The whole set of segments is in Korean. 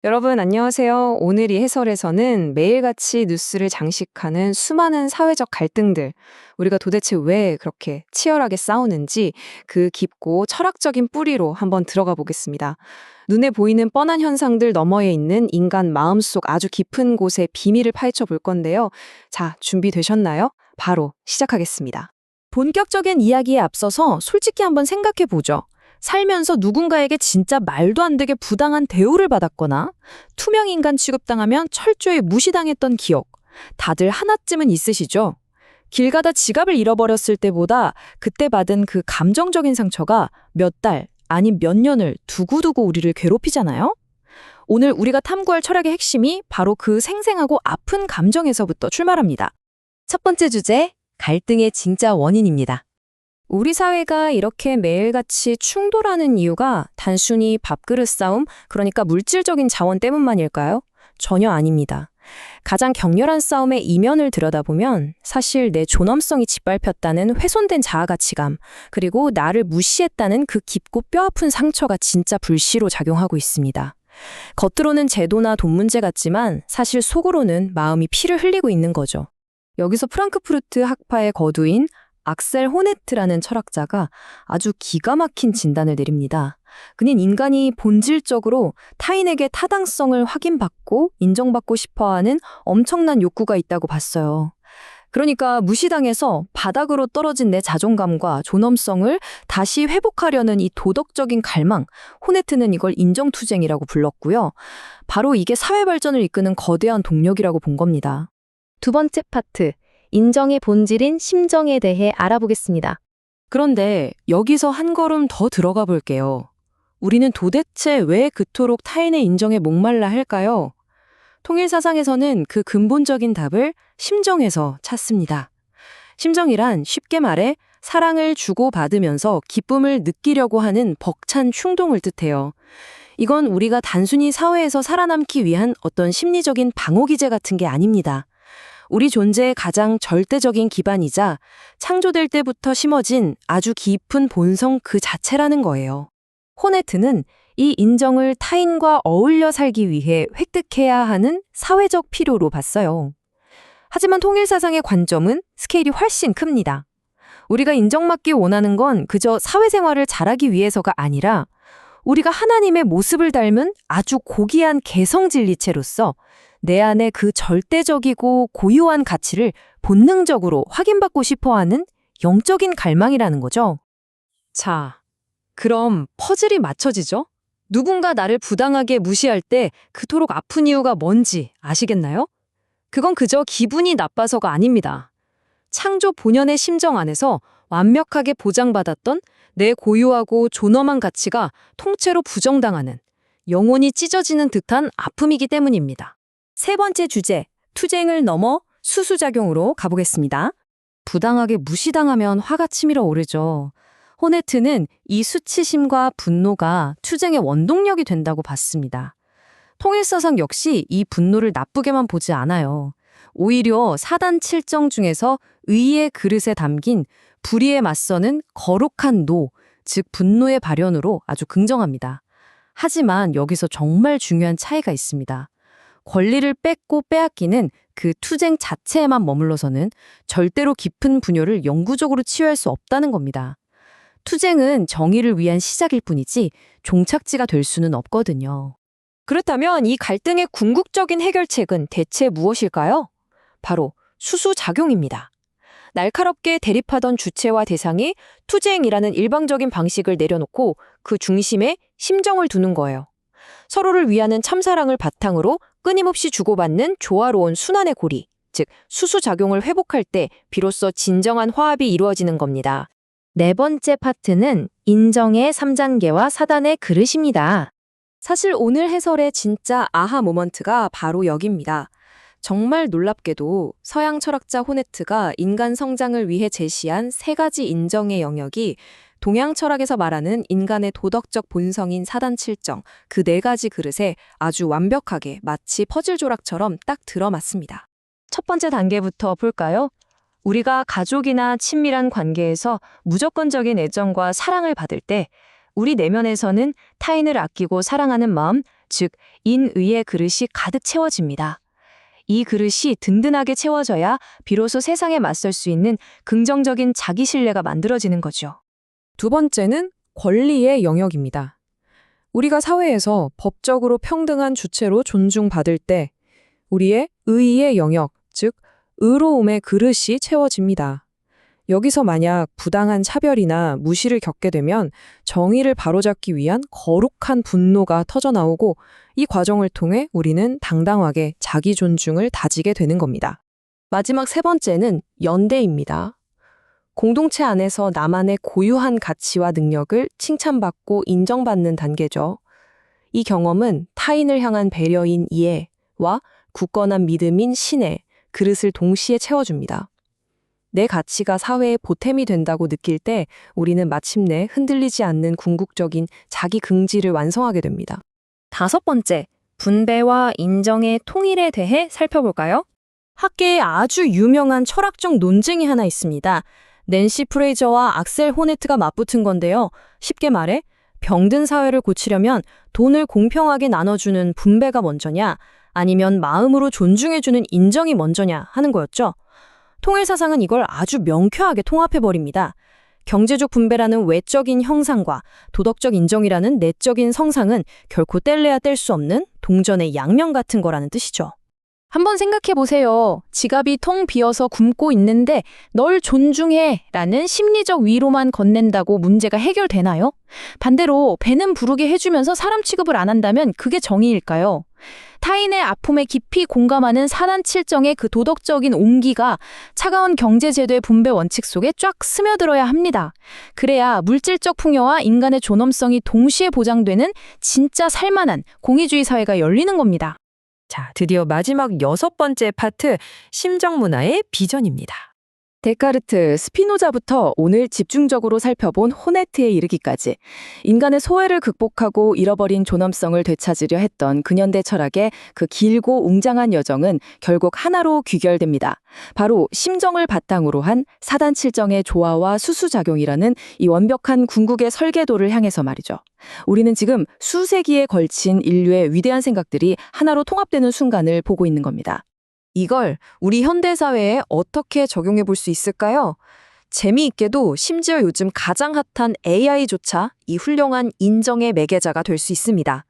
여러분 안녕하세요. 오늘 이 해설에서는 매일같이 뉴스를 장식하는 수많은 사회적 갈등들, 우리가 도대체 왜 그렇게 치열하게 싸우는지 그 깊고 철학적인 뿌리로 한번 들어가 보겠습니다. 눈에 보이는 뻔한 현상들 너머에 있는 인간 마음속 아주 깊은 곳의 비밀을 파헤쳐 볼 건데요. 자, 준비되셨나요? 바로 시작하겠습니다. 본격적인 이야기에 앞서서 솔직히 한번 생각해 보죠. 살면서 누군가에게 진짜 말도 안 되게 부당한 대우를 받았거나 투명 인간 취급당하면 철저히 무시당했던 기억. 다들 하나쯤은 있으시죠? 길 가다 지갑을 잃어버렸을 때보다 그때 받은 그 감정적인 상처가 몇 달, 아니 몇 년을 두고두고 우리를 괴롭히잖아요? 오늘 우리가 탐구할 철학의 핵심이 바로 그 생생하고 아픈 감정에서부터 출발합니다. 첫 번째 주제, 갈등의 진짜 원인입니다. 우리 사회가 이렇게 매일같이 충돌하는 이유가 단순히 밥그릇 싸움, 그러니까 물질적인 자원 때문만일까요? 전혀 아닙니다. 가장 격렬한 싸움의 이면을 들여다보면 사실 내 존엄성이 짓밟혔다는 훼손된 자아가치감, 그리고 나를 무시했다는 그 깊고 뼈아픈 상처가 진짜 불씨로 작용하고 있습니다. 겉으로는 제도나 돈 문제 같지만 사실 속으로는 마음이 피를 흘리고 있는 거죠. 여기서 프랑크푸르트 학파의 거두인 악셀 호네트라는 철학자가 아주 기가 막힌 진단을 내립니다. 그는 인간이 본질적으로 타인에게 타당성을 확인받고 인정받고 싶어하는 엄청난 욕구가 있다고 봤어요. 그러니까 무시당해서 바닥으로 떨어진 내 자존감과 존엄성을 다시 회복하려는 이 도덕적인 갈망, 호네트는 이걸 인정투쟁이라고 불렀고요. 바로 이게 사회 발전을 이끄는 거대한 동력이라고 본 겁니다. 두 번째 파트, 인정의 본질인 심정에 대해 알아보겠습니다. 그런데 여기서 한 걸음 더 들어가 볼게요. 우리는 도대체 왜 그토록 타인의 인정에 목말라 할까요? 통일사상에서는 그 근본적인 답을 심정에서 찾습니다. 심정이란 쉽게 말해 사랑을 주고받으면서 기쁨을 느끼려고 하는 벅찬 충동을 뜻해요. 이건 우리가 단순히 사회에서 살아남기 위한 어떤 심리적인 방어기제 같은 게 아닙니다. 우리 존재의 가장 절대적인 기반이자 창조될 때부터 심어진 아주 깊은 본성 그 자체라는 거예요. 호네트는 이 인정을 타인과 어울려 살기 위해 획득해야 하는 사회적 필요로 봤어요. 하지만 통일사상의 관점은 스케일이 훨씬 큽니다. 우리가 인정받기 원하는 건 그저 사회생활을 잘하기 위해서가 아니라 우리가 하나님의 모습을 닮은 아주 고귀한 개성진리체로서 내 안에 그 절대적이고 고유한 가치를 본능적으로 확인받고 싶어하는 영적인 갈망이라는 거죠. 자, 그럼 퍼즐이 맞춰지죠? 누군가 나를 부당하게 무시할 때 그토록 아픈 이유가 뭔지 아시겠나요? 그건 그저 기분이 나빠서가 아닙니다. 창조 본연의 심정 안에서 완벽하게 보장받았던 내 고유하고 존엄한 가치가 통째로 부정당하는, 영혼이 찢어지는 듯한 아픔이기 때문입니다. 세 번째 주제, 투쟁을 넘어 수수작용으로 가보겠습니다. 부당하게 무시당하면 화가 치밀어 오르죠. 호네트는 이 수치심과 분노가 투쟁의 원동력이 된다고 봤습니다. 통일사상 역시 이 분노를 나쁘게만 보지 않아요. 오히려 사단 7정 중에서 의의 그릇에 담긴 불의에 맞서는 거룩한 노, 즉 분노의 발현으로 아주 긍정합니다. 하지만 여기서 정말 중요한 차이가 있습니다. 권리를 뺏고 빼앗기는 그 투쟁 자체에만 머물러서는 절대로 깊은 분열을 영구적으로 치유할 수 없다는 겁니다. 투쟁은 정의를 위한 시작일 뿐이지 종착지가 될 수는 없거든요. 그렇다면 이 갈등의 궁극적인 해결책은 대체 무엇일까요? 바로 수수작용입니다. 날카롭게 대립하던 주체와 대상이 투쟁이라는 일방적인 방식을 내려놓고 그 중심에 심정을 두는 거예요. 서로를 위하는 참사랑을 바탕으로 끊임없이 주고받는 조화로운 순환의 고리, 즉 수수작용을 회복할 때 비로소 진정한 화합이 이루어지는 겁니다. 네 번째 파트는 인정의 3단계와 사단의 그릇입니다. 사실 오늘 해설의 진짜 아하 모먼트가 바로 여기입니다. 정말 놀랍게도 서양 철학자 호네트가 인간 성장을 위해 제시한 세 가지 인정의 영역이 동양 철학에서 말하는 인간의 도덕적 본성인 사단 7정, 그 네 가지 그릇에 아주 완벽하게 마치 퍼즐 조각처럼 딱 들어맞습니다. 첫 번째 단계부터 볼까요? 우리가 가족이나 친밀한 관계에서 무조건적인 애정과 사랑을 받을 때 우리 내면에서는 타인을 아끼고 사랑하는 마음, 즉 인의의 그릇이 가득 채워집니다. 이 그릇이 든든하게 채워져야 비로소 세상에 맞설 수 있는 긍정적인 자기 신뢰가 만들어지는 거죠. 두 번째는 권리의 영역입니다. 우리가 사회에서 법적으로 평등한 주체로 존중받을 때 우리의 의의 영역, 즉 의로움의 그릇이 채워집니다. 여기서 만약 부당한 차별이나 무시를 겪게 되면 정의를 바로잡기 위한 거룩한 분노가 터져나오고 이 과정을 통해 우리는 당당하게 자기 존중을 다지게 되는 겁니다. 마지막 세 번째는 연대입니다. 공동체 안에서 나만의 고유한 가치와 능력을 칭찬받고 인정받는 단계죠. 이 경험은 타인을 향한 배려인 이해와 굳건한 믿음인 신의 그릇을 동시에 채워줍니다. 내 가치가 사회의 보탬이 된다고 느낄 때 우리는 마침내 흔들리지 않는 궁극적인 자기 긍지를 완성하게 됩니다. 다섯 번째, 분배와 인정의 통일에 대해 살펴볼까요? 학계에 아주 유명한 철학적 논쟁이 하나 있습니다. 낸시 프레이저와 악셀 호네트가 맞붙은 건데요. 쉽게 말해 병든 사회를 고치려면 돈을 공평하게 나눠주는 분배가 먼저냐 아니면 마음으로 존중해주는 인정이 먼저냐 하는 거였죠. 통일사상은 이걸 아주 명쾌하게 통합해버립니다. 경제적 분배라는 외적인 형상과 도덕적 인정이라는 내적인 성상은 결코 뗄래야 뗄 수 없는 동전의 양면 같은 거라는 뜻이죠. 한번 생각해 보세요. 지갑이 텅 비어서 굶고 있는데 널 존중해 라는 심리적 위로만 건넨다고 문제가 해결되나요? 반대로 배는 부르게 해주면서 사람 취급을 안 한다면 그게 정의일까요? 타인의 아픔에 깊이 공감하는 사단칠정의 그 도덕적인 온기가 차가운 경제제도의 분배 원칙 속에 쫙 스며들어야 합니다. 그래야 물질적 풍요와 인간의 존엄성이 동시에 보장되는 진짜 살만한 공의주의 사회가 열리는 겁니다. 자, 드디어 마지막 6번째 파트, 심정문화의 비전입니다. 데카르트, 스피노자부터 오늘 집중적으로 살펴본 호네트에 이르기까지 인간의 소외를 극복하고 잃어버린 존엄성을 되찾으려 했던 근현대 철학의 그 길고 웅장한 여정은 결국 하나로 귀결됩니다. 바로 심정을 바탕으로 한 사단칠정의 조화와 수수작용이라는 이 완벽한 궁극의 설계도를 향해서 말이죠. 우리는 지금 수세기에 걸친 인류의 위대한 생각들이 하나로 통합되는 순간을 보고 있는 겁니다. 이걸 우리 현대사회에 어떻게 적용해 볼 수 있을까요? 재미있게도 심지어 요즘 가장 핫한 AI조차 이 훌륭한 인정의 매개자가 될 수 있습니다.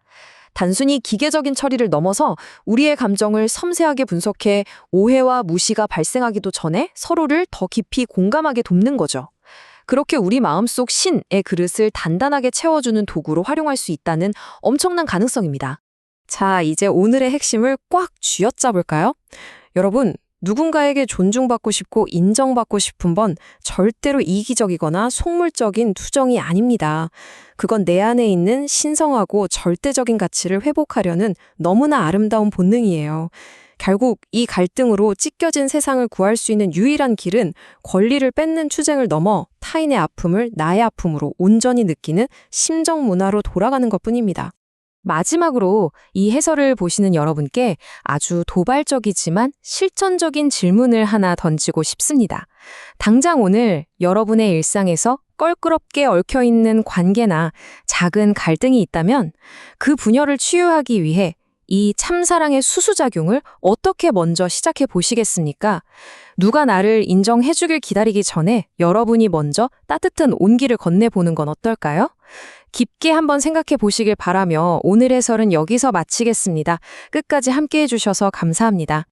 단순히 기계적인 처리를 넘어서 우리의 감정을 섬세하게 분석해 오해와 무시가 발생하기도 전에 서로를 더 깊이 공감하게 돕는 거죠. 그렇게 우리 마음속 신의 그릇을 단단하게 채워주는 도구로 활용할 수 있다는 엄청난 가능성입니다. 자, 이제 오늘의 핵심을 꽉 쥐어짜볼까요? 여러분, 누군가에게 존중받고 싶고 인정받고 싶은 건 절대로 이기적이거나 속물적인 투정이 아닙니다. 그건 내 안에 있는 신성하고 절대적인 가치를 회복하려는 너무나 아름다운 본능이에요. 결국 이 갈등으로 찢겨진 세상을 구할 수 있는 유일한 길은 권리를 뺏는 투쟁을 넘어 타인의 아픔을 나의 아픔으로 온전히 느끼는 심정 문화로 돌아가는 것뿐입니다. 마지막으로 이 해설을 보시는 여러분께 아주 도발적이지만 실천적인 질문을 하나 던지고 싶습니다. 당장 오늘 여러분의 일상에서 껄끄럽게 얽혀있는 관계나 작은 갈등이 있다면 그 분열을 치유하기 위해 이 참사랑의 수수작용을 어떻게 먼저 시작해 보시겠습니까? 누가 나를 인정해주길 기다리기 전에 여러분이 먼저 따뜻한 온기를 건네보는 건 어떨까요? 깊게 한번 생각해 보시길 바라며 오늘 해설은 여기서 마치겠습니다. 끝까지 함께 해주셔서 감사합니다.